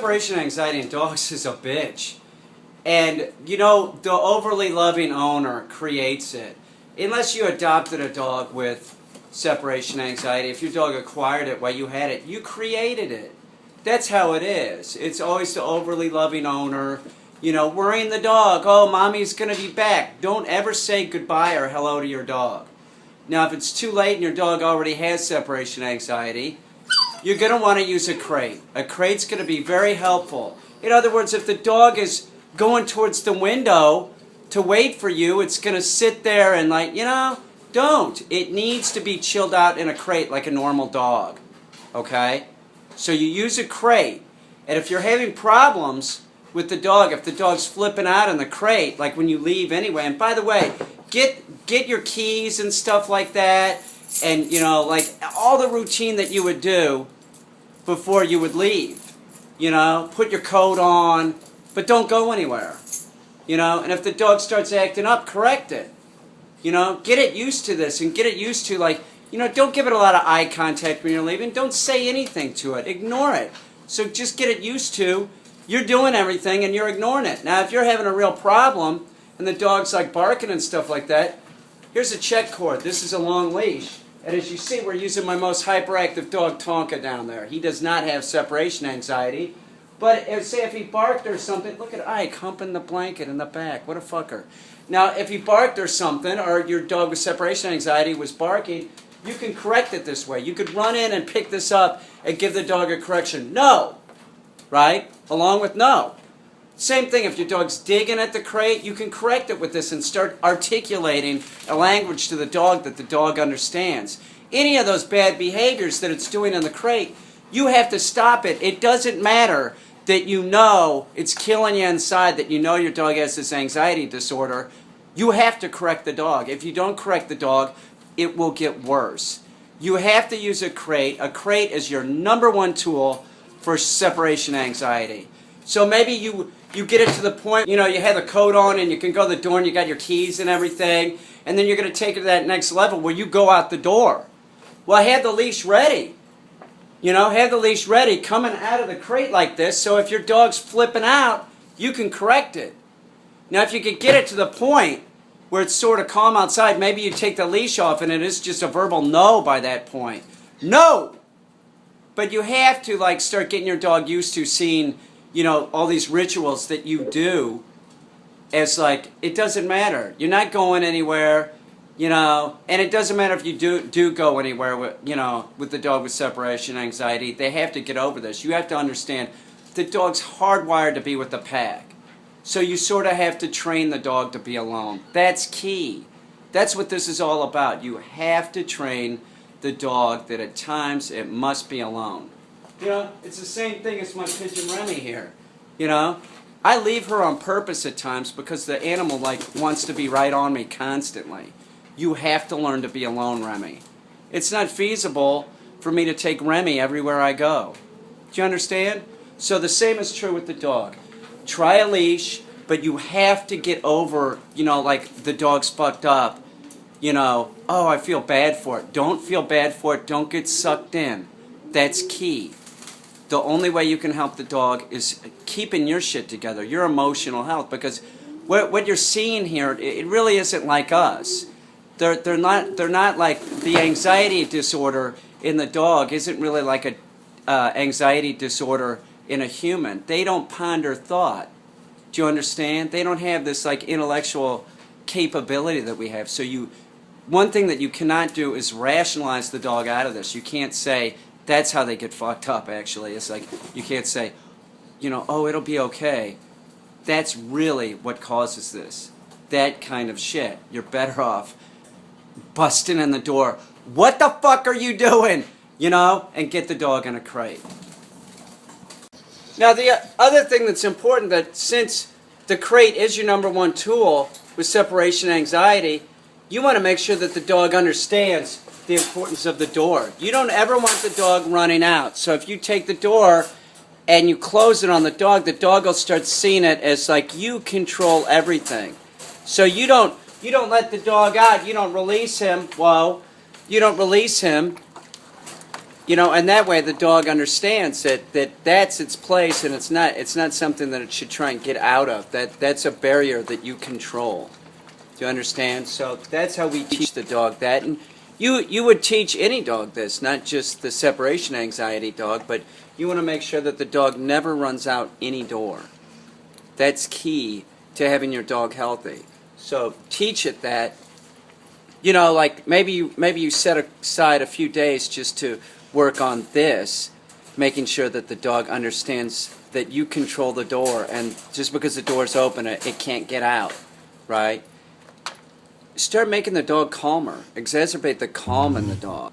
Separation anxiety in dogs is a bitch. And, you know, the overly loving owner creates it. Unless you adopted a dog with separation anxiety, if your dog acquired it while you had it, you created it. That's how it is. It's always the overly loving owner, you know, worrying the dog. Oh, mommy's going to be back. Don't ever say goodbye or hello to your dog. Now, if it's too late and your dog already has separation anxiety, you're going to want to use a crate. A crate's going to be very helpful. In other words, if the dog is going towards the window to wait for you, it's going to sit there and like, you know, don't. It needs to be chilled out in a crate like a normal dog. Okay? So you use a crate. And if you're having problems with the dog, if the dog's flipping out in the crate, like when you leave anyway, and by the way, get your keys and stuff like that, and, you know, like all the routine that you would do before you would leave. You know, put your coat on, but don't go anywhere. You know, and if the dog starts acting up, correct it. You know, get it used to this and get it used to, like, you know, don't give it a lot of eye contact when you're leaving. Don't say anything to it. Ignore it. So just get it used to you're doing everything and you're ignoring it. Now, if you're having a real problem and the dog's like barking and stuff like that, here's a check cord. This is a long leash. And as you see, we're using my most hyperactive dog, Tonka, down there. He does not have separation anxiety. But say if he barked or something, look at Ike humping the blanket in the back. What a fucker. Now, if he barked or something, or your dog with separation anxiety was barking, you can correct it this way. You could run in and pick this up and give the dog a correction. No. Right? Along with no. Same thing, if your dog's digging at the crate, you can correct it with this and start articulating a language to the dog that the dog understands. Any of those bad behaviors that it's doing in the crate, you have to stop it. It doesn't matter that you know it's killing you inside, that you know your dog has this anxiety disorder. You have to correct the dog. If you don't correct the dog, it will get worse. You have to use a crate. A crate is your number one tool for separation anxiety. So maybe you get it to the point, you know, you have the coat on and you can go to the door and you got your keys and everything, and then you're going to take it to that next level where you go out the door. Well, have the leash ready. You know, have the leash ready coming out of the crate like this, so if your dog's flipping out, you can correct it. Now, if you could get it to the point where it's sort of calm outside, maybe you take the leash off and it is just a verbal no by that point. No! But you have to, like, start getting your dog used to seeing, you know, all these rituals that you do as, like, it doesn't matter. You're not going anywhere, you know, and it doesn't matter if you do go anywhere with, you know, with the dog with separation anxiety. They have to get over this. You have to understand the dog's hardwired to be with the pack. So you sort of have to train the dog to be alone. That's key. That's what this is all about. You have to train the dog that at times it must be alone. You know, it's the same thing as my pigeon Remy here. You know, I leave her on purpose at times because the animal, like, wants to be right on me constantly. You have to learn to be alone, Remy. It's not feasible for me to take Remy everywhere I go. Do you understand? So the same is true with the dog. Try a leash, but you have to get over, you know, like the dog's fucked up. You know, oh, I feel bad for it. Don't feel bad for it. Don't get sucked in. That's key. The only way you can help the dog is keeping your shit together, your emotional health, because what you're seeing here, it really isn't like us. They're not like the anxiety disorder in the dog isn't really like a anxiety disorder in a human. They don't ponder thought. Do you understand? They don't have this like intellectual capability that we have. So one thing that you cannot do is rationalize the dog out of this. You can't say that's how they get fucked up. Actually, it's like you can't say, you know, oh, it'll be okay. That's really what causes this. That kind of shit. You're better off busting in the door. What the fuck are you doing? You know, and get the dog in a crate. Now, the other thing that's important, that since the crate is your number one tool with separation anxiety, you want to make sure that the dog understands the importance of the door. You don't ever want the dog running out. So if you take the door and you close it on the dog will start seeing it as like you control everything. So you don't let the dog out. You don't release him. Whoa. You don't release him And that way the dog understands that that's its place, and it's not something that it should try and get out of. That's a barrier that you control. Do you understand? So that's how we teach the dog that. And you would teach any dog this, not just the separation anxiety dog, but you want to make sure that the dog never runs out any door. That's key to having your dog healthy. So teach it that. Like maybe you set aside a few days just to work on this, making sure that the dog understands that you control the door, and just because the door's open, it can't get out, right? Start making the dog calmer. Exacerbate the calm in the dog.